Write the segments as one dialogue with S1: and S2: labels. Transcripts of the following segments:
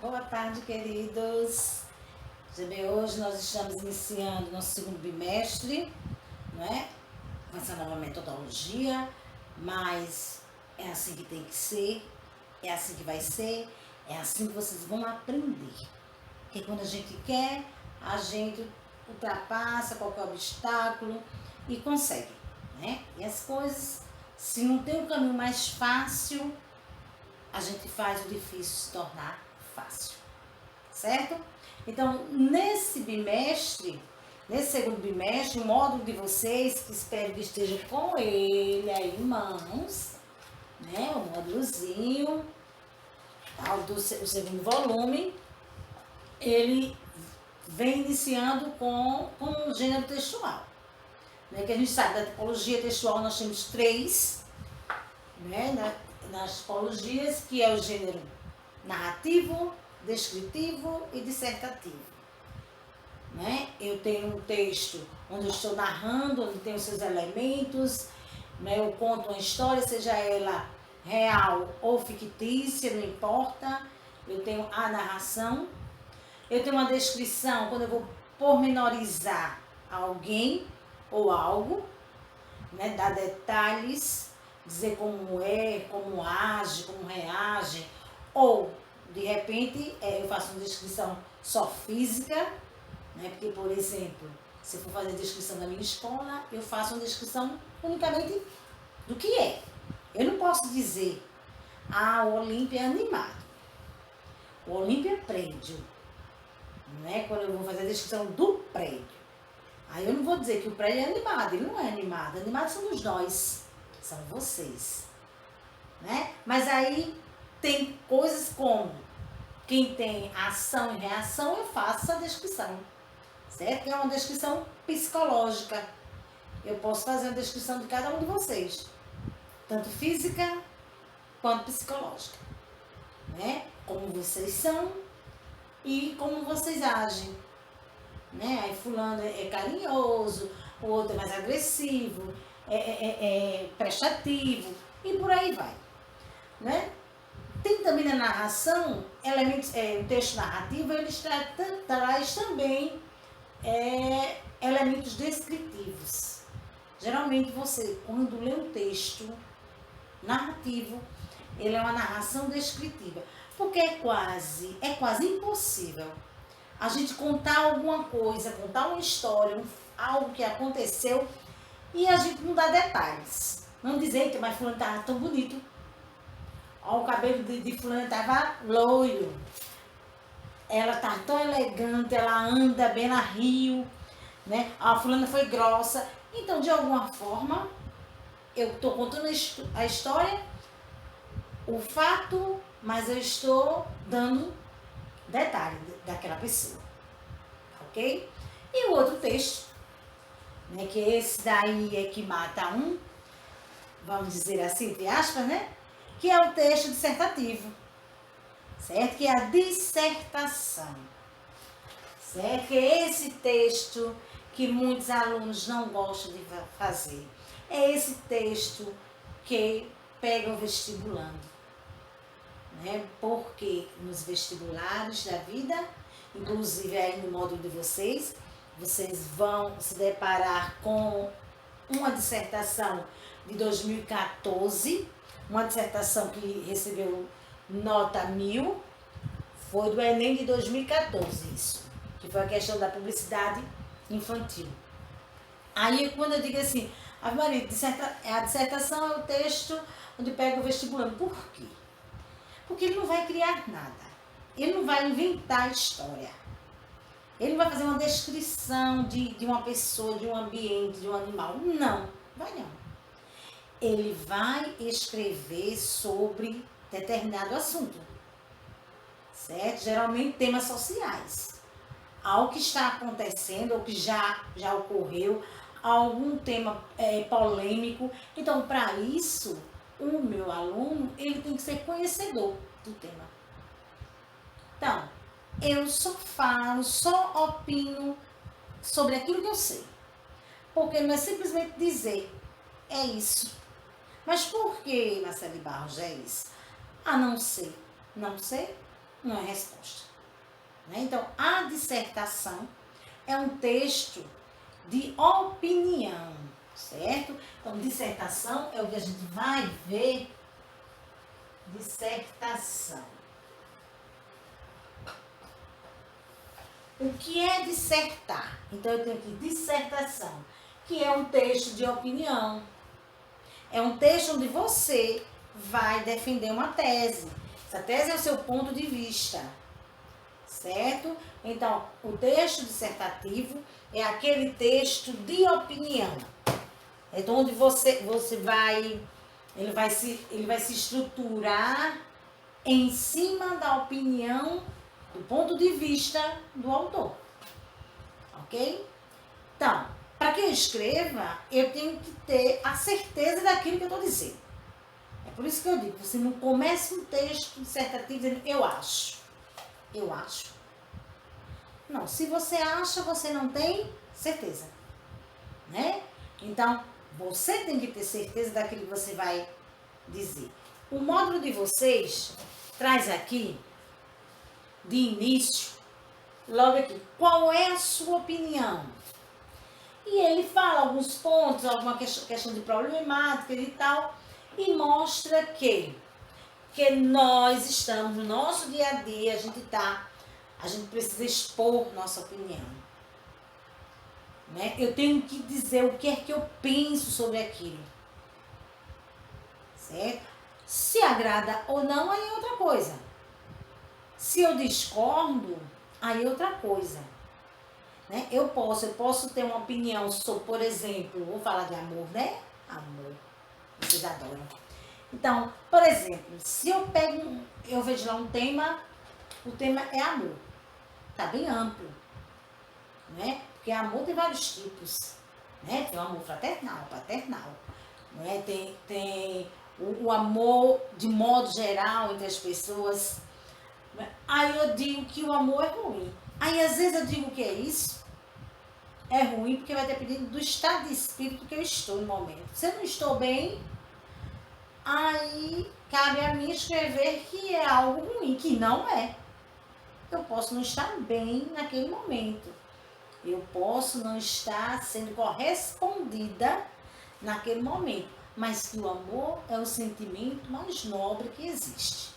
S1: Boa tarde, queridos. Hoje nós estamos iniciando nosso segundo bimestre, não é? Com essa nova metodologia, mas é assim que tem que ser, é assim que vai ser, é assim que vocês vão aprender. Porque quando a gente quer, a gente ultrapassa qualquer obstáculo e consegue, né? E as coisas, se não tem um caminho mais fácil, a gente faz o difícil se tornar fácil, certo? Então, nesse segundo bimestre, o módulo de vocês, que espero que esteja com ele aí em mãos, né? O módulozinho, o segundo volume, ele vem iniciando com o gênero textual. Né? Que a gente sabe, da tipologia textual nós temos 3, né? Nas tipologias, que é o gênero narrativo, descritivo e dissertativo. Né? Eu tenho um texto onde eu estou narrando, onde tem os seus elementos, né? Eu conto uma história, seja ela real ou fictícia, não importa. Eu tenho a narração. Eu tenho uma descrição, quando eu vou pormenorizar alguém ou algo, né? Dar detalhes, dizer como é, como age, como reage, ou de repente eu faço uma descrição só física, né? Porque, por exemplo, se eu for fazer a descrição da minha escola, eu faço uma descrição unicamente do que é. Eu não posso dizer, o Olímpia é animado, o Olímpia é prédio, né? Quando eu vou fazer a descrição do prédio, aí eu não vou dizer que o prédio é animado, ele não é animado, animados somos nós, são vocês, né? Mas aí tem coisas como, quem tem ação e reação, eu faço essa descrição, certo? É uma descrição psicológica. Eu posso fazer uma descrição de cada um de vocês, tanto física quanto psicológica, né? Como vocês são e como vocês agem, né? Aí fulano é carinhoso, o outro é mais agressivo, é prestativo e por aí vai, né? Tem também na narração elementos, o texto narrativo ele traz também elementos descritivos. Geralmente você, quando lê um texto narrativo, ele é uma narração descritiva, porque é quase impossível a gente contar alguma coisa, contar uma história, algo que aconteceu e a gente não dá detalhes. Não dizer que mas fulano estava tão bonito, o cabelo de fulano estava loiro, ela tá tão elegante, ela anda bem na rio, né? A fulana foi grossa. Então, de alguma forma, eu estou contando a história, o fato, mas eu estou dando detalhe daquela pessoa, ok? E o outro texto, né? Que esse daí é que mata um, vamos dizer assim, entre aspas, né? Que é o texto dissertativo, certo? Que é a dissertação, certo? Que é esse texto que muitos alunos não gostam de fazer. É esse texto que pega o vestibulando, né? Porque nos vestibulares da vida, inclusive aí no módulo de vocês vão se deparar com uma dissertação de 2014, uma dissertação que recebeu nota 1000, foi do Enem de 2014 isso, que foi a questão da publicidade infantil. Aí quando eu digo assim, Ave Maria, a dissertação é o texto onde pega o vestibulando. Por quê? Porque ele não vai criar nada, ele não vai inventar história, ele não vai fazer uma descrição de uma pessoa, de um ambiente, de um animal, não, vai não. Ele vai escrever sobre determinado assunto, certo? Geralmente temas sociais, algo que está acontecendo ou que já ocorreu, algum tema polêmico. Então, para isso, o meu aluno ele tem que ser conhecedor do tema. Então, eu só falo, só opino sobre aquilo que eu sei, porque não é simplesmente dizer, é isso. Mas por que, Marcele Barros, é isso? Não sei. Não sei? uma resposta. Né? Então, a dissertação é um texto de opinião, certo? Então, dissertação é o que a gente vai ver. Dissertação. O que é dissertar? Então, eu tenho aqui dissertação, que é um texto de opinião. É um texto onde você vai defender uma tese. Essa tese é o seu ponto de vista, certo? Então, o texto dissertativo é aquele texto de opinião. Então, onde você vai, ele vai se estruturar em cima da opinião, do ponto de vista do autor. Ok? Então, para que eu escreva, eu tenho que ter a certeza daquilo que eu estou dizendo. É por isso que eu digo, você não começa um texto dissertativo dizendo eu acho. Eu acho. Não, se você acha, você não tem certeza. Né? Então, você tem que ter certeza daquilo que você vai dizer. O módulo de vocês traz aqui, de início, logo aqui, qual é a sua opinião? E ele fala alguns pontos, alguma questão de problemática e tal, e mostra que nós estamos no nosso dia a dia, a gente precisa expor nossa opinião. Né? Eu tenho que dizer o que é que eu penso sobre aquilo. Certo? Se agrada ou não, aí é outra coisa. Se eu discordo, aí é outra coisa. Né? Eu posso ter uma opinião sobre, por exemplo, vou falar de amor, né? Amor. Vocês adoram. Então, por exemplo, se eu vejo lá um tema, o tema é amor. Tá bem amplo. Né? Porque amor tem vários tipos. Né? Tem o amor fraternal, paternal. Né? Tem o amor de modo geral entre as pessoas. Aí eu digo que o amor é ruim. Aí às vezes eu digo que é isso. É ruim porque vai depender do estado de espírito que eu estou no momento. Se eu não estou bem, aí cabe a mim escrever que é algo ruim, que não é. Eu posso não estar bem naquele momento. Eu posso não estar sendo correspondida naquele momento. Mas que o amor é o sentimento mais nobre que existe.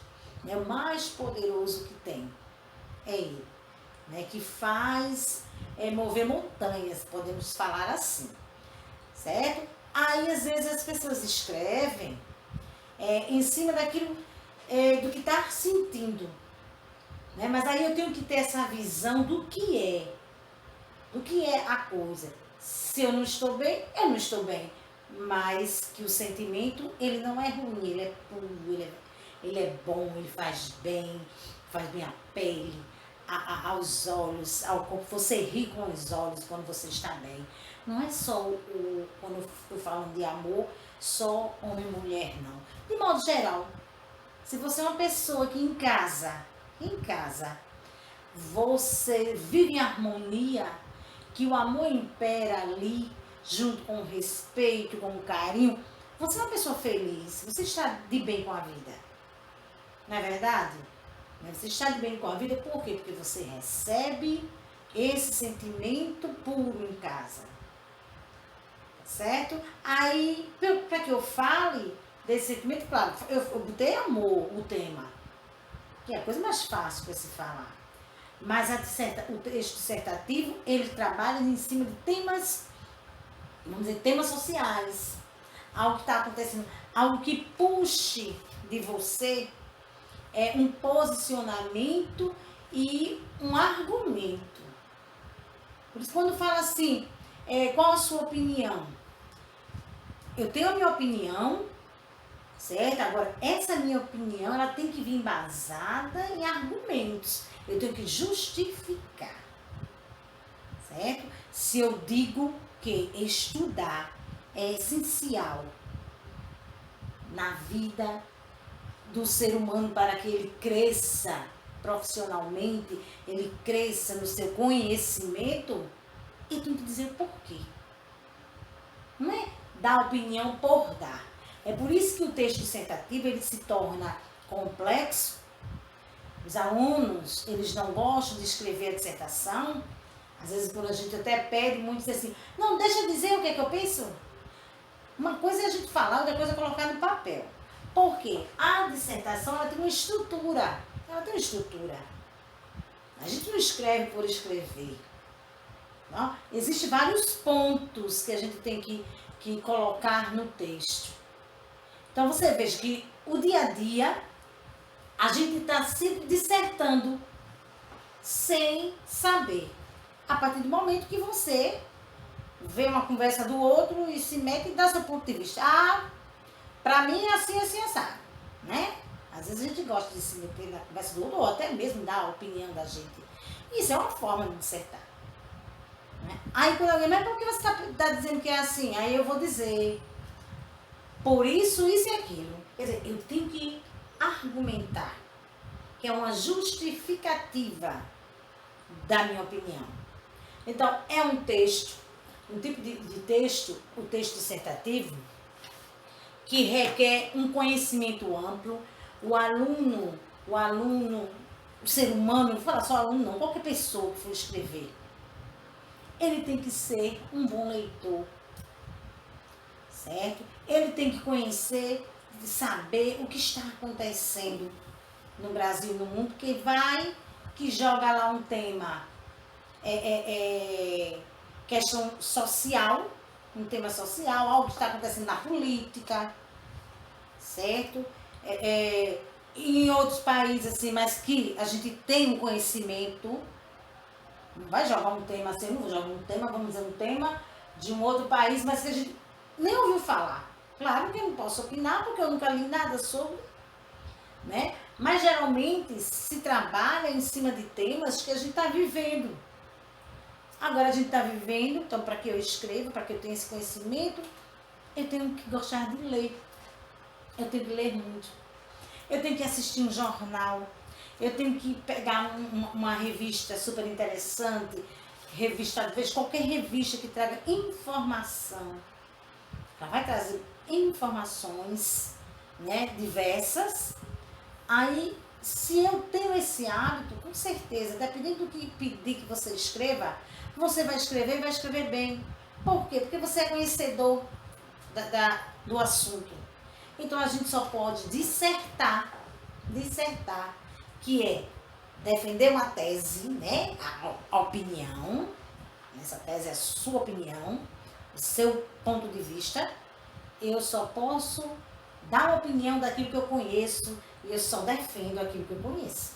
S1: É o mais poderoso que tem. É ele. Né? Que faz mover montanhas, podemos falar assim. Certo? Aí, às vezes, as pessoas escrevem em cima daquilo do que está sentindo. Né? Mas aí eu tenho que ter essa visão do que é a coisa. Se eu não estou bem, eu não estou bem. Mas que o sentimento, ele não é ruim, ele é puro, ele é bom, ele faz bem à pele, aos olhos, ao corpo. Você ri com os olhos quando você está bem. Não é só quando eu estou falando de amor, só homem e mulher, não. De modo geral, se você é uma pessoa que em casa, você vive em harmonia, que o amor impera ali, junto com o respeito, com o carinho, você é uma pessoa feliz, você está de bem com a vida. Não é verdade? Você está de bem com a vida, por quê? Porque você recebe esse sentimento puro em casa. Certo? Aí, para que eu fale desse sentimento, claro, eu botei amor, o tema, que é a coisa mais fácil para se falar. Mas o texto dissertativo, ele trabalha em cima de temas, vamos dizer, temas sociais. Algo que está acontecendo, algo que puxe de você um posicionamento e um argumento. Por isso, quando fala assim, qual a sua opinião? Eu tenho a minha opinião, certo? Agora, essa minha opinião, ela tem que vir embasada em argumentos. Eu tenho que justificar, certo? Se eu digo que estudar é essencial na vida do ser humano para que ele cresça profissionalmente, ele cresça no seu conhecimento, eu tenho que dizer por quê. Não é dar opinião por dar. É por isso que o texto dissertativo ele se torna complexo, os alunos, eles não gostam de escrever a dissertação, às vezes quando a gente até pede, muitos dizem assim, não, deixa eu dizer o que é que eu penso. Uma coisa é a gente falar, outra coisa é colocar no papel. Por quê? A dissertação, ela tem uma estrutura. Ela tem uma estrutura. A gente não escreve por escrever. Não? Existem vários pontos que a gente tem que colocar no texto. Então você veja que o dia a dia, a gente está sempre dissertando sem saber. A partir do momento que você vê uma conversa do outro e se mete e dá seu ponto de vista. Ah, pra mim é assim, assim, assado, né? Às vezes a gente gosta de se meter na conversa do outro ou até mesmo dar a opinião da gente. Isso é uma forma de dissertar. Né? Aí quando alguém, mas por que você está dizendo que é assim? Aí eu vou dizer, por isso, isso e aquilo. Quer dizer, eu tenho que argumentar, que é uma justificativa da minha opinião. Então, é um texto, um tipo de texto, o texto dissertativo, que requer um conhecimento amplo. O aluno, o ser humano, não vou falar só aluno não, qualquer pessoa que for escrever, ele tem que ser um bom leitor, certo? Ele tem que conhecer, saber o que está acontecendo no Brasil e no mundo, porque vai que joga lá um tema, questão social, um tema social, algo que está acontecendo na política, certo? Em outros países, assim, mas que a gente tem um conhecimento, não vai jogar um tema assim, não vou jogar um tema, vamos dizer, um tema de um outro país, mas que a gente nem ouviu falar. Claro que eu não posso opinar, porque eu nunca li nada sobre, né? Mas geralmente se trabalha em cima de temas que a gente está vivendo. Agora a gente está vivendo, então para que eu escreva, para que eu tenha esse conhecimento, eu tenho que gostar de ler. Eu tenho que ler muito. Eu tenho que assistir um jornal. Eu tenho que pegar uma revista super interessante, revista, veja qualquer revista que traga informação. Ela vai trazer informações, né, diversas. Aí, se eu tenho esse hábito, com certeza, dependendo do que pedir que você escreva, você vai escrever e vai escrever bem. Por quê? Porque você é conhecedor do assunto. Então, a gente só pode dissertar, que é defender uma tese, né? A opinião, essa tese é a sua opinião, o seu ponto de vista. Eu só posso dar uma opinião daquilo que eu conheço e eu só defendo aquilo que eu conheço,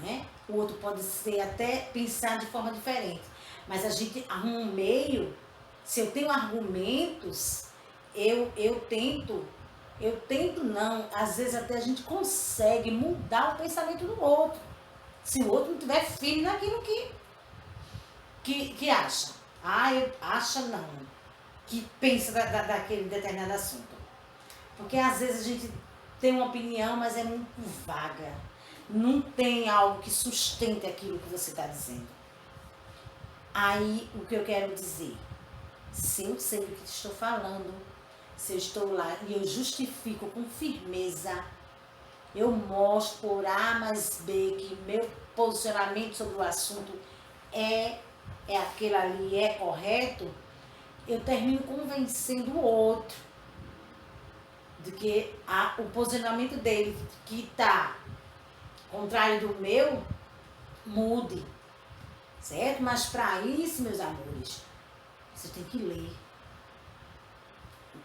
S1: né? O outro pode ser até pensar de forma diferente, mas a gente arruma um meio. Se eu tenho argumentos, eu tento não, às vezes até a gente consegue mudar o pensamento do outro, se o outro não tiver firme naquilo que acha. Acha não, que pensa daquele determinado assunto. Porque às vezes a gente tem uma opinião, mas é muito vaga. Não tem algo que sustente aquilo que você está dizendo. Aí, o que eu quero dizer? Se eu sei do que estou falando, se eu estou lá e eu justifico com firmeza, eu mostro por A mais B que meu posicionamento sobre o assunto é aquele ali, é correto, eu termino convencendo o outro de que o posicionamento dele, que está contrário do meu, mude, certo? Mas para isso, meus amores, você tem que ler.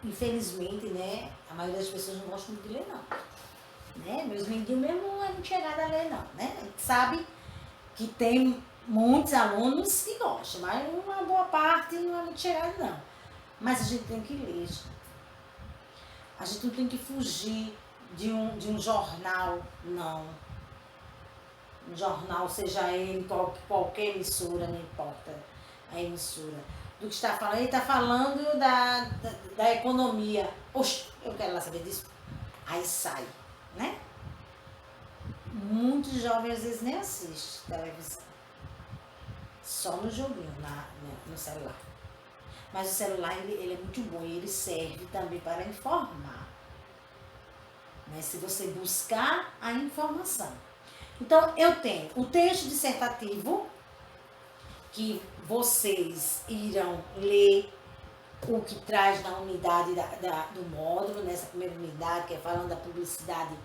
S1: Infelizmente, né, a maioria das pessoas não gostam muito de ler, não. Né? Meus meninos mesmo não é muito chegado a ler, não. Né? A gente sabe que tem muitos alunos que gostam, mas uma boa parte não é muito chegado, não. Mas a gente tem que ler. A gente não tem que fugir de um jornal, não. Um jornal, seja ele qualquer emissora, não importa a emissora. Do que está falando, ele está falando da economia. Poxa, eu quero lá saber disso. Aí sai, né? Muitos jovens às vezes nem assistem televisão. Só no joguinho, no celular. Mas o celular ele é muito bom e ele serve também para informar. Né? Se você buscar a informação. Então, eu tenho o texto dissertativo, que vocês irão ler o que traz na unidade do módulo, nessa primeira unidade, que é falando da publicidade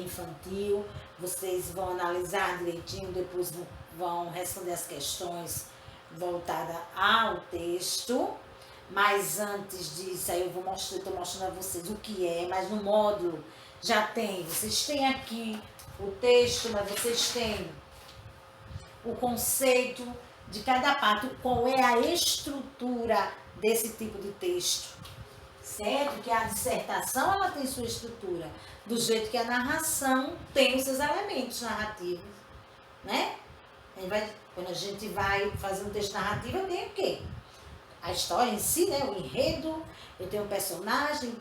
S1: infantil. Vocês vão analisar direitinho, depois vão responder as questões voltadas ao texto. Mas antes disso, aí eu estou mostrando a vocês o que é, mas no módulo já tem, vocês têm aqui o texto, mas vocês têm o conceito de cada parte, qual é a estrutura desse tipo de texto, certo? Que a dissertação, ela tem sua estrutura, do jeito que a narração tem os seus elementos narrativos, né? Quando a gente vai fazer um texto narrativo, eu tenho o quê? A história em si, né? O enredo, eu tenho o personagem,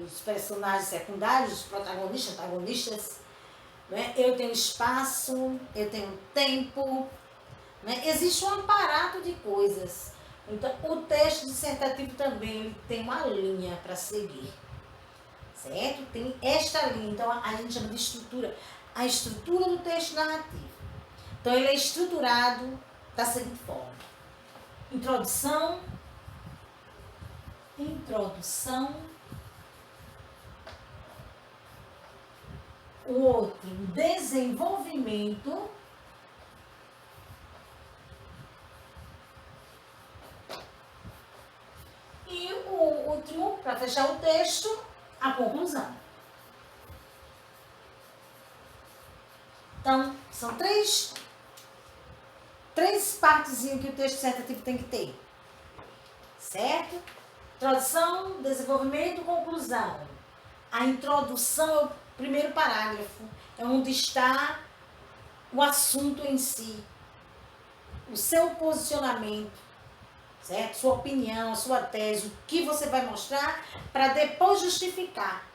S1: os personagens secundários, os protagonistas, antagonistas, né? Eu tenho espaço, eu tenho tempo, né? Existe um aparato de coisas. Então, o texto dissertativo também ele tem uma linha para seguir, certo? Tem esta linha, então a gente chama de estrutura, a estrutura do texto narrativo. Então, ele é estruturado da seguinte forma: introdução, o outro, desenvolvimento, e o último, para fechar o texto, a conclusão. Então, são três partezinhas que o texto dissertativo tem que ter, certo? Introdução, desenvolvimento, conclusão. A introdução é o primeiro parágrafo, é onde está o assunto em si, o seu posicionamento, certo? Sua opinião, a sua tese, o que você vai mostrar para depois justificar,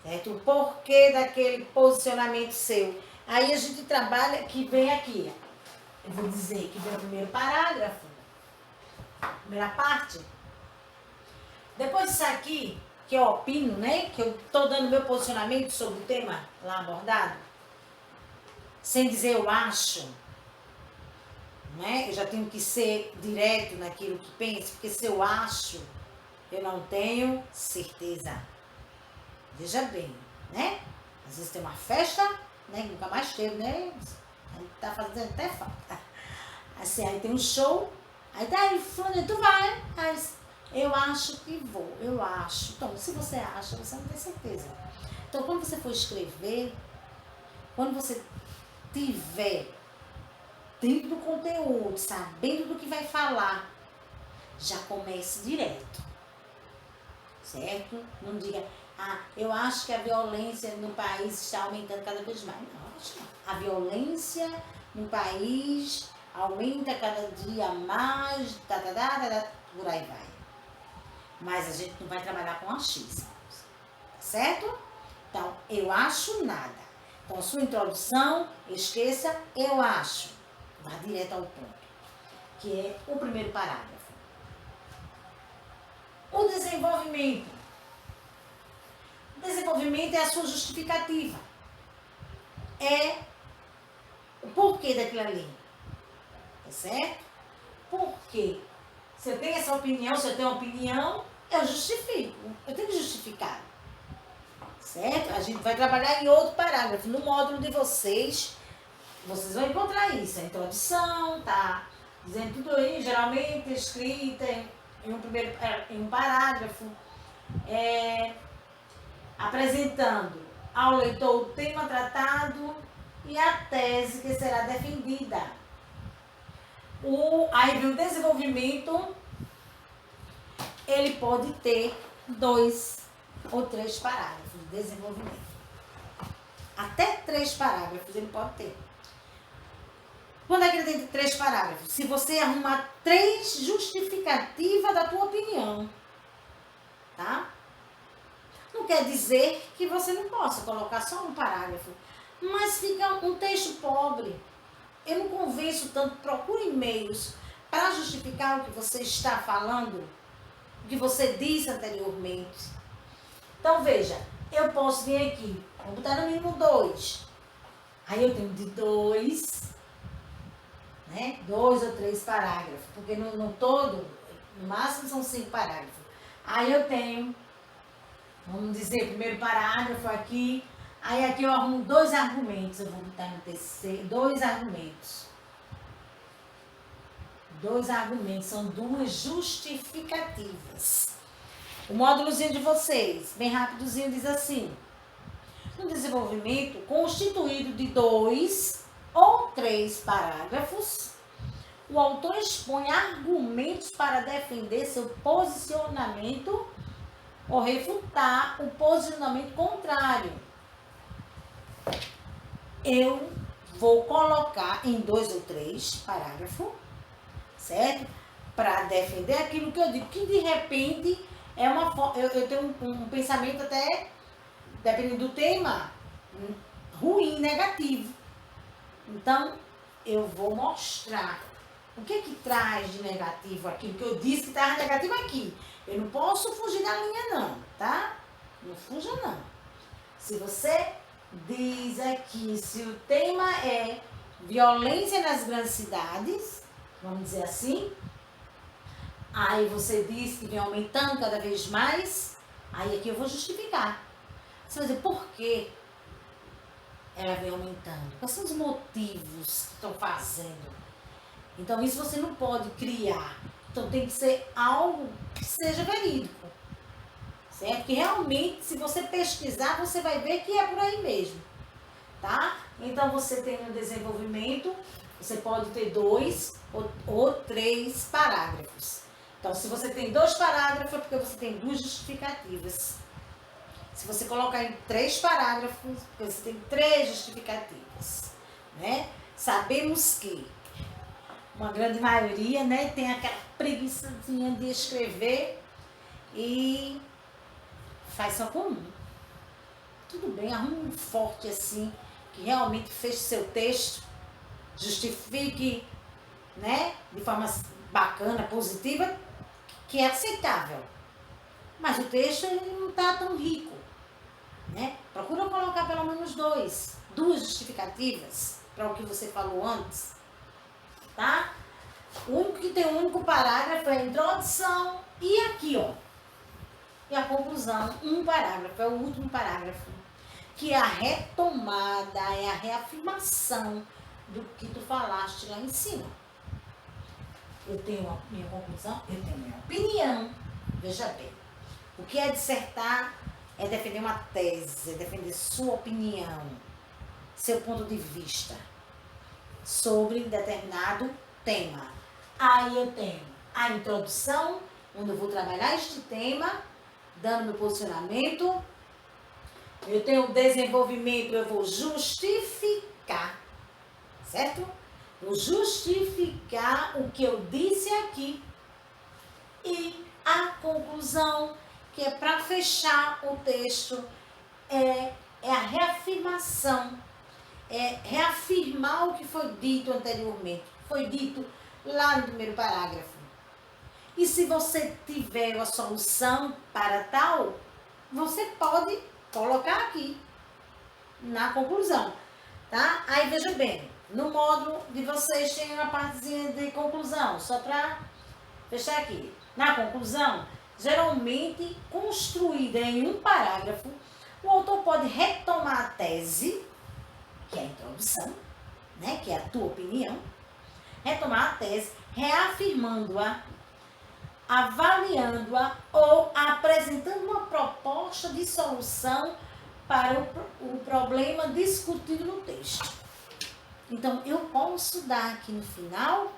S1: certo? O porquê daquele posicionamento seu. Aí a gente trabalha, que vem aqui, eu vou dizer que vem o primeiro parágrafo, primeira parte. Depois disso aqui, que eu opino, né? Que eu estou dando meu posicionamento sobre o tema lá abordado, sem dizer eu acho, né? Eu já tenho que ser direto naquilo que penso, porque se eu acho, eu não tenho certeza. Veja bem, né? Às vezes tem uma festa, né? Que nunca mais teve, né? Aí tá fazendo até falta. Assim, aí tem um show, aí tá aí, fulano, tu vai, aí eu acho que vou, eu acho. Então, se você acha, você não tem certeza. Então, quando você for escrever, quando você tiver dentro do conteúdo, sabendo do que vai falar, já comece direto, certo? Não diga, eu acho que a violência no país está aumentando cada vez mais. Não, acho não. A violência no país aumenta cada dia mais, por aí vai. Mas a gente não vai trabalhar com achismo, certo? Então, eu acho nada. Então, sua introdução, esqueça, eu acho. Vá direto ao ponto, que é o primeiro parágrafo. O desenvolvimento. O desenvolvimento é a sua justificativa. É o porquê daquilo ali. Tá certo? Por quê? Se eu tenho essa opinião, se eu tenho uma opinião, eu justifico. Eu tenho que justificar. Certo? A gente vai trabalhar em outro parágrafo. No módulo de vocês vão encontrar isso. A introdução, tá? Dizendo tudo aí, geralmente escrita em um parágrafo. Apresentando ao leitor o tema tratado e a tese que será defendida. Aí vem o desenvolvimento, ele pode ter 2 ou 3 parágrafos de desenvolvimento. Até 3 parágrafos ele pode ter. Quando é que ele tem 3 parágrafos? Se você arrumar 3 justificativas da tua opinião, tá? Não quer dizer que você não possa colocar só um parágrafo, mas fica um texto pobre. Eu não convenço tanto, procure e-mails para justificar o que você está falando, o que você disse anteriormente. Então, veja, eu posso vir aqui Vou botar no mínimo 2. Aí eu tenho de 2, né? 2 ou 3 parágrafos, porque no todo, no máximo são 5 parágrafos. Aí eu tenho, vamos dizer, primeiro parágrafo aqui, aí aqui eu arrumo 2 argumentos, eu vou botar no terceiro, 2 argumentos. 2 argumentos, são 2 justificativas. O módulozinho de vocês, bem rapidozinho, diz assim: no desenvolvimento constituído de 2 ou 3 parágrafos, o autor expõe argumentos para defender seu posicionamento ou refutar o posicionamento contrário. Eu vou colocar em 2 ou 3 parágrafos, certo? Para defender aquilo que eu digo, que de repente é uma eu tenho um pensamento até, dependendo do tema, ruim, negativo. Então, eu vou mostrar o que traz de negativo aquilo que eu disse que estava negativo aqui. Eu não posso fugir da linha não, tá? Não fuja não. Se você diz aqui, se o tema é violência nas grandes cidades, vamos dizer assim, aí você diz que vem aumentando cada vez mais, aí aqui eu vou justificar. Você vai dizer, por quê ela vem aumentando? Quais são os motivos que estão fazendo? Então, isso você não pode criar. Então, tem que ser algo que seja verídico. Certo? Que realmente, se você pesquisar, você vai ver que é por aí mesmo. Tá? Então, você tem no desenvolvimento, você pode ter 2 ou 3 parágrafos. Então, se você tem 2 parágrafos, é porque você tem 2 justificativas. Se você colocar em 3 parágrafos, porque você tem 3 justificativas. Né? Sabemos que uma grande maioria, né, tem aquela preguiçazinha de escrever e faz só com um. Tudo bem, arrume um forte assim, que realmente feche seu texto, justifique, né, de forma bacana, positiva, que é aceitável. Mas o texto ele não está tão rico, né? Procura colocar pelo menos 2 justificativas para o que você falou antes, tá? O único que tem um único parágrafo é a introdução e aqui, ó, e a conclusão, um parágrafo, é o último parágrafo, que é a retomada, é a reafirmação do que tu falaste lá em cima. Eu tenho a minha conclusão, eu tenho a minha opinião. Veja bem, o que é dissertar é defender uma tese, é defender sua opinião, seu ponto de vista sobre determinado tema. Aí eu tenho a introdução, onde eu vou trabalhar este tema, dando meu posicionamento. Eu tenho o desenvolvimento, eu vou justificar, certo? Vou justificar o que eu disse aqui. E a conclusão, que é para fechar o texto, é a reafirmação. É reafirmar o que foi dito anteriormente. Foi dito lá no primeiro parágrafo. E se você tiver a solução para tal, você pode colocar aqui na conclusão, tá? Aí veja bem, no módulo de vocês tem uma partezinha de conclusão, só para fechar aqui. Na conclusão, geralmente construída em um parágrafo, o autor pode retomar a tese, que é a introdução, né, que é a tua opinião, retomar a tese, reafirmando-a, avaliando-a ou apresentando uma proposta de solução para o problema discutido no texto. Então, eu posso dar aqui no final,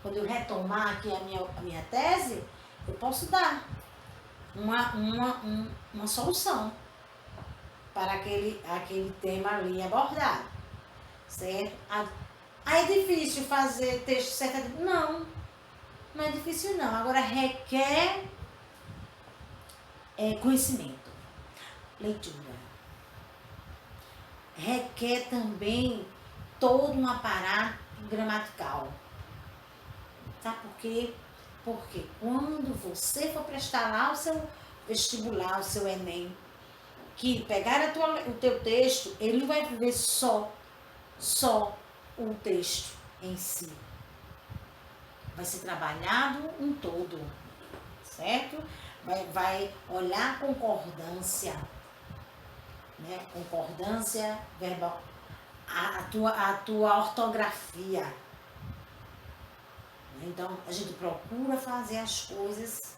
S1: quando eu retomar aqui a minha tese, eu posso dar uma solução para aquele tema ali abordado, certo? Aí é difícil fazer texto certo? Não é difícil não. Agora requer conhecimento, leitura. Requer também todo um aparato gramatical. Sabe por quê? Porque quando você for prestar lá o seu vestibular, o seu Enem, que pegar o teu texto, ele não vai ver só o texto em si. Vai ser trabalhado um todo, certo? Vai olhar a concordância, né? Concordância verbal, a tua ortografia. Então, a gente procura fazer as coisas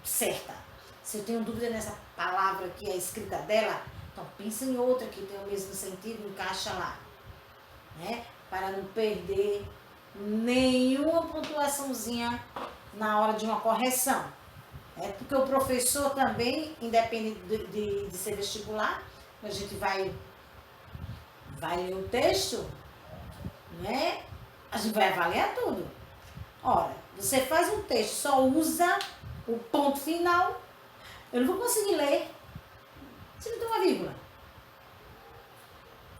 S1: certa. Se eu tenho dúvida nessa palavra aqui, a escrita dela, então pensa em outra que tem o mesmo sentido, encaixa lá, né? Para não perder nenhuma pontuaçãozinha na hora de uma correção. Porque o professor também, independente de ser vestibular, a gente vai ler o texto, né? A gente vai avaliar tudo. Ora, você faz um texto, só usa o ponto final, eu não vou conseguir ler se não tem uma vírgula,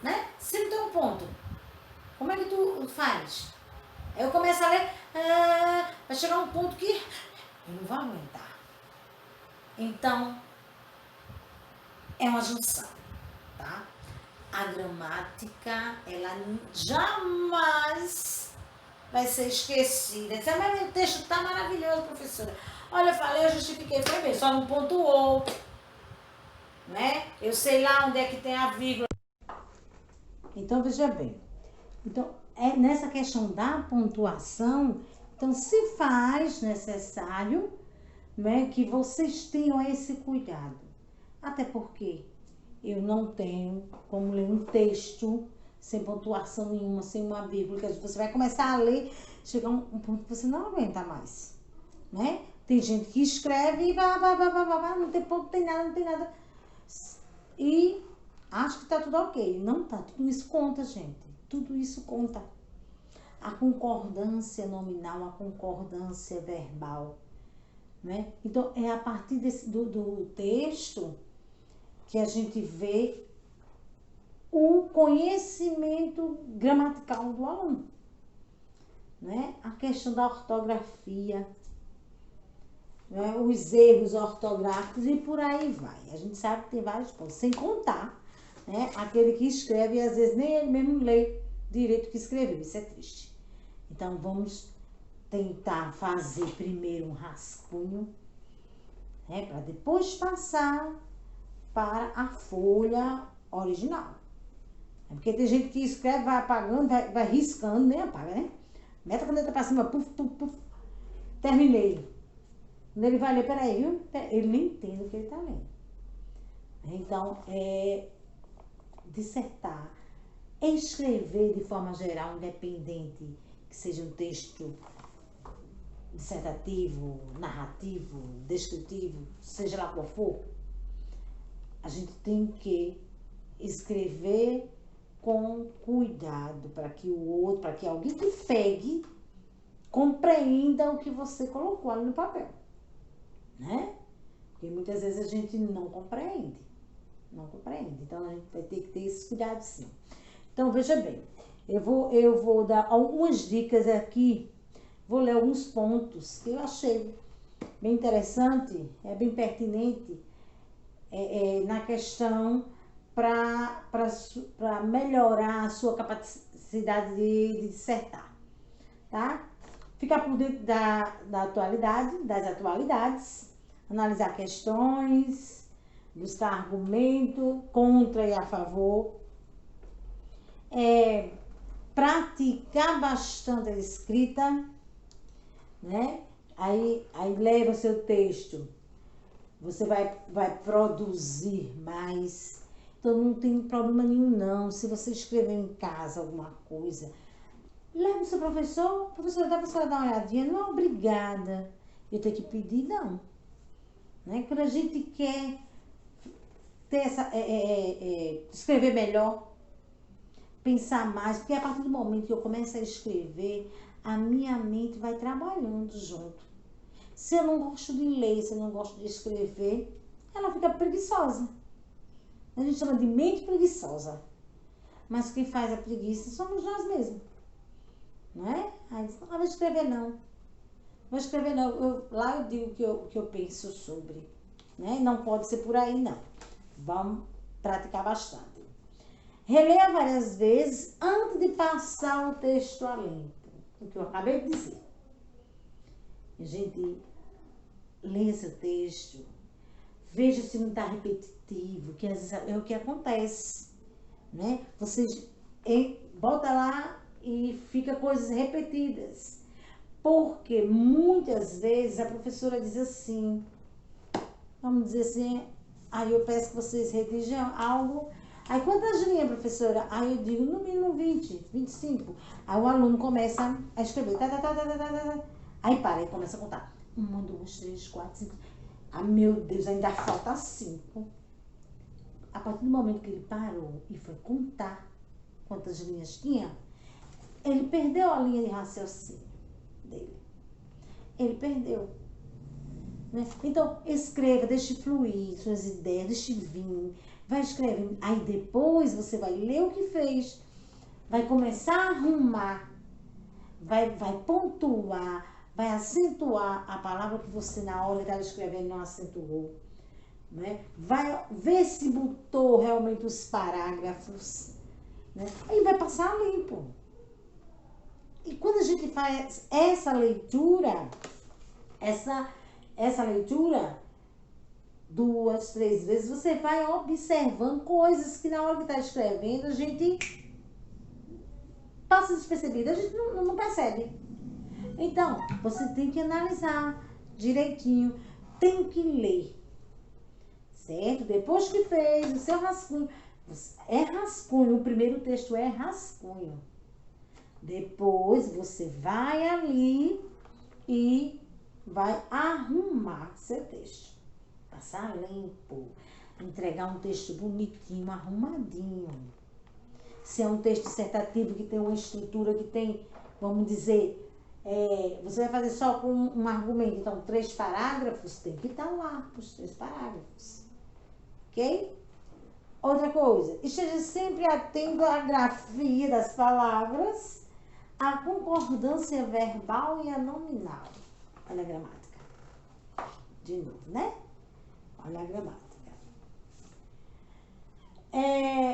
S1: né? Se não tem um ponto, como é que tu faz? Aí eu começo a ler, vai chegar um ponto que eu não vou aguentar. Então, é uma junção, tá? A gramática, ela jamais vai ser esquecida. Mas o texto tá maravilhoso, professora. Olha, eu falei, eu justifiquei, foi bem, só não pontuou, né? Eu sei lá onde é que tem a vírgula. Então, veja bem. Então, nessa questão da pontuação, então se faz necessário, né, que vocês tenham esse cuidado. Até porque eu não tenho como ler um texto sem pontuação nenhuma, sem uma vírgula, que você vai começar a ler, chegar um ponto que você não aguenta mais, né? Tem gente que escreve e não tem ponto, não tem nada. E acho que tá tudo ok. Não tá, tudo isso conta, gente. Tudo isso conta. A concordância nominal, a concordância verbal, né? Então, é a partir do texto que a gente vê o conhecimento gramatical do aluno, né? A questão da ortografia, né? Os erros ortográficos e por aí vai. A gente sabe que tem vários pontos, sem contar, né? Aquele que escreve e às vezes nem ele mesmo lê direito o que escreveu, isso é triste. Então, vamos tentar fazer primeiro um rascunho, né? Para depois passar para a folha original. Porque tem gente que escreve, vai apagando, vai riscando, nem apaga, né? Mete a caneta pra cima, puf, puf, puf. Terminei. Quando ele vai ler, peraí, viu? Ele nem entende o que ele tá lendo. Então, dissertar, escrever de forma geral, independente, que seja um texto dissertativo, narrativo, descritivo, seja lá qual for, a gente tem que escrever com cuidado para que o outro, para que alguém que pegue, compreenda o que você colocou ali no papel, né? Porque muitas vezes a gente não compreende. Então a gente vai ter que ter esse cuidado sim. Então veja bem, eu vou dar algumas dicas aqui, vou ler alguns pontos que eu achei bem interessante, bem pertinente na questão para melhorar a sua capacidade de dissertar, tá? Ficar por dentro das atualidades, analisar questões, buscar argumento contra e a favor, praticar bastante a escrita, né? Aí leva o seu texto, você vai produzir mais. Então não tem problema nenhum não, se você escrever em casa alguma coisa, leva o seu professor, professora, dá pra senhora dar uma olhadinha? Não é obrigada eu ter que pedir, não. Né? Quando a gente quer ter escrever melhor, pensar mais, porque a partir do momento que eu começo a escrever, a minha mente vai trabalhando junto. Se eu não gosto de ler, se eu não gosto de escrever, ela fica preguiçosa. A gente chama de mente preguiçosa. Mas quem faz a preguiça somos nós mesmos. Não é? Aí diz, não vou escrever não. Lá eu digo o que eu penso sobre. né? Não pode ser por aí, não. Vamos praticar bastante. Releia várias vezes antes de passar o texto a limpo. O que eu acabei de dizer. A gente lê esse texto, veja se não está repetitivo, que às vezes é o que acontece, né? Vocês bota lá e fica coisas repetidas. Porque muitas vezes a professora diz assim, vamos dizer assim, aí eu peço que vocês redigam algo. Aí quantas linhas, professora? Aí eu digo, no mínimo 20, 25. Aí o aluno começa a escrever. Aí para, ele começa a contar. 1, 2, 3, 4, 5. Ah, meu Deus, ainda falta 5. A partir do momento que ele parou e foi contar quantas linhas tinha, ele perdeu a linha de raciocínio dele. Ele perdeu. Né? Então, escreva, deixe fluir suas ideias, deixe vir. Vai escrevendo. Aí depois você vai ler o que fez. Vai começar a arrumar. Vai pontuar. Vai acentuar a palavra que você na hora estava escrevendo não acentuou. Né? Vai ver se botou realmente os parágrafos. Né? Aí vai passar limpo. E quando a gente faz essa leitura, essa leitura 2, 3 vezes, você vai observando coisas que na hora que está escrevendo a gente passa despercebida, a gente não percebe. Então, você tem que analisar direitinho, tem que ler, certo? Depois que fez o seu rascunho, é rascunho, o primeiro texto é rascunho. Depois você vai ali e vai arrumar seu texto. Passar limpo, entregar um texto bonitinho, arrumadinho. Se é um texto dissertativo que tem uma estrutura, que tem, vamos dizer, você vai fazer só com um argumento, então 3 parágrafos, tem que estar lá os 3 parágrafos. Ok? Outra coisa, esteja sempre atento à grafia das palavras, à concordância verbal e à nominal. Olha a gramática. De novo, né? Olha a gramática.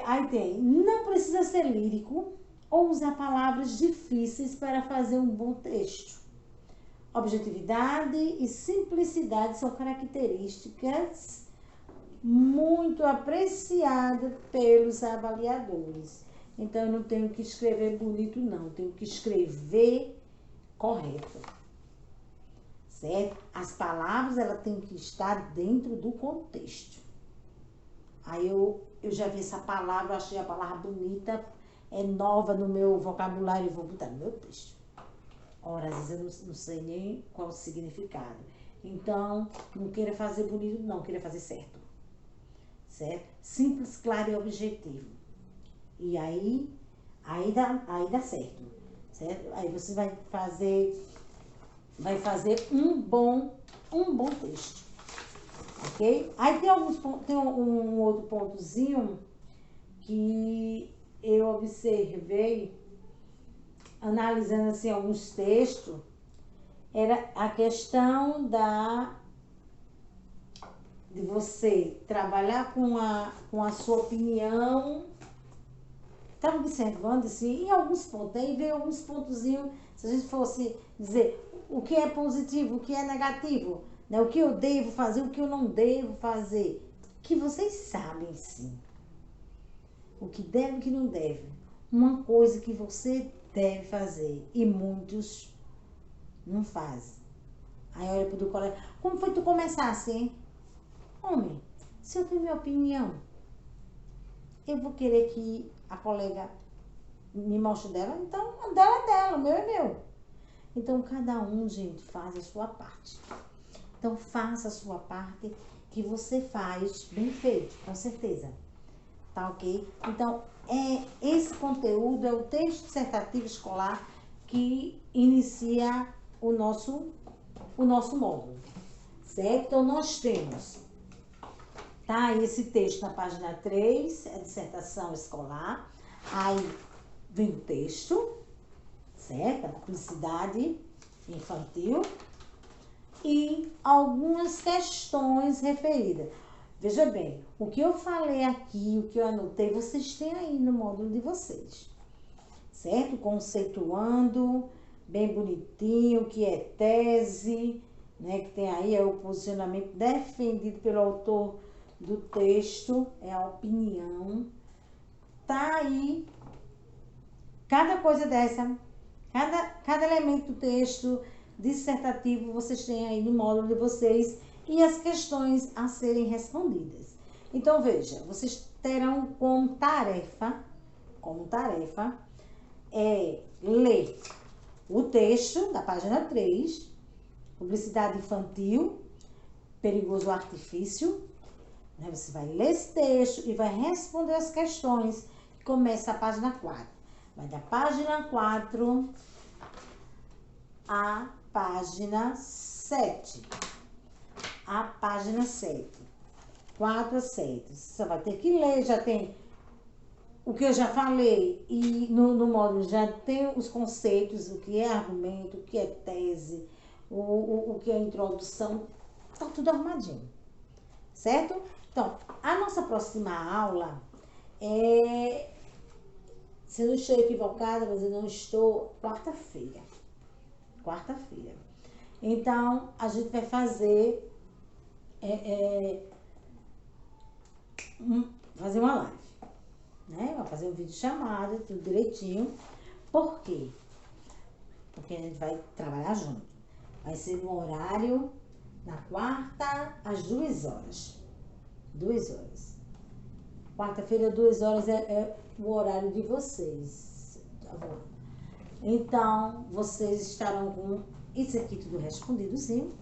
S1: Aí tem, não precisa ser lírico ou usar palavras difíceis para fazer um bom texto. Objetividade e simplicidade são características muito apreciadas pelos avaliadores. Então, eu não tenho que escrever bonito, não. Eu tenho que escrever correto. Certo? As palavras, elas têm que estar dentro do contexto. Aí eu já vi essa palavra, eu achei a palavra bonita, é nova no meu vocabulário, eu vou botar no meu texto. Ora, às vezes eu não sei nem qual o significado. Então, não queira fazer bonito, não, queira fazer certo. Certo? Simples, claro e objetivo. E aí dá certo. Certo? Aí você vai fazer um bom texto. Ok? Aí tem um outro pontozinho que eu observei, analisando assim alguns textos, era a questão de você trabalhar com a sua opinião. Estava observando assim, em alguns pontos, aí veio alguns pontozinhos, se a gente fosse dizer o que é positivo, o que é negativo, né? O que eu devo fazer, o que eu não devo fazer, que vocês sabem sim, o que deve e o que não deve. Uma coisa que você deve fazer e muitos não fazem. Aí olha pro colega, como foi tu começasse, hein? Homem, se eu tenho minha opinião, eu vou querer que a colega me mostre dela, então a dela é dela, o meu é meu. Então cada um, gente, faz a sua parte. Então faça a sua parte que você faz bem feito, com certeza. Tá ok? Então, esse conteúdo é o texto dissertativo escolar que inicia o nosso módulo. Certo? Então, nós temos, tá? Esse texto na página 3, é dissertação escolar. Aí vem o texto, certo? A publicidade infantil. e algumas questões referidas. Veja bem, o que eu falei aqui, o que eu anotei, vocês têm aí no módulo de vocês, certo? Conceituando, bem bonitinho, o que é tese, né? Que tem aí é o posicionamento defendido pelo autor do texto, é a opinião. Tá aí, cada coisa dessa, cada elemento do texto dissertativo vocês têm aí no módulo de vocês e as questões a serem respondidas. Então, veja, vocês terão como tarefa ler o texto da página 3, publicidade infantil, perigoso artifício, né? Você vai ler esse texto e vai responder as questões que começa a página 4. Vai da página 4 à página 7. A página 7. 4 a 7. Você vai ter que ler, já tem o que eu já falei, e no módulo já tem os conceitos, o que é argumento, o que é tese, o que é introdução, tá tudo arrumadinho, certo? Então, a nossa próxima aula é, se eu não estou equivocada, mas eu não estou, quarta-feira. Então, a gente vai fazer fazer uma live, né? Vai fazer um vídeo chamado, tudo direitinho. Por quê? Porque a gente vai trabalhar junto. Vai ser no horário, na quarta, às 2 horas. 2 horas. Quarta-feira, 2 horas é o horário de vocês. Tá bom? Então, vocês estarão com isso aqui tudo respondidozinho,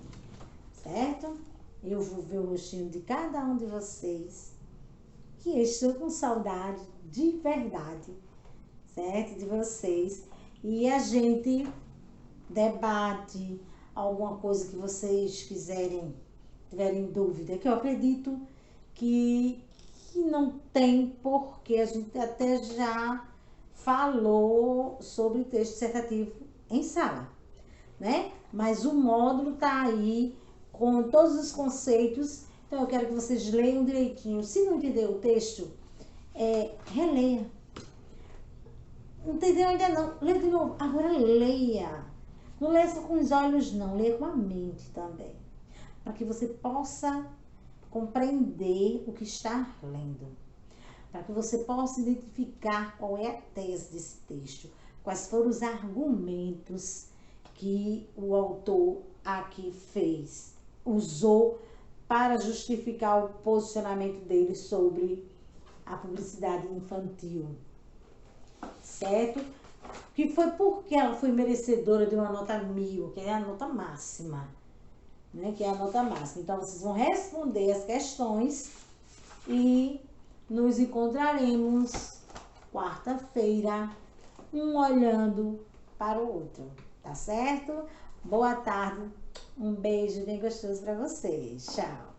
S1: certo? Eu vou ver o rostinho de cada um de vocês, que eu estou com saudade de verdade, certo? De vocês. E a gente debate alguma coisa que vocês tiverem dúvida, que eu acredito que não tem, porque a gente até já falou sobre texto dissertativo em sala, né? Mas o módulo tá aí com todos os conceitos, então eu quero que vocês leiam direitinho. Se não entender o texto, releia. Não entendeu ainda não? Lê de novo. Agora leia. Não leia só com os olhos não, leia com a mente também. Para que você possa compreender o que está lendo. Para que você possa identificar qual é a tese desse texto. Quais foram os argumentos que o autor aqui usou para justificar o posicionamento dele sobre a publicidade infantil, certo? Que foi porque ela foi merecedora de uma nota 1000, que é a nota máxima, né? Que é a nota máxima. Então, vocês vão responder as questões e nos encontraremos quarta-feira, um olhando para o outro, tá certo? Boa tarde, um beijo bem gostoso para vocês. Tchau!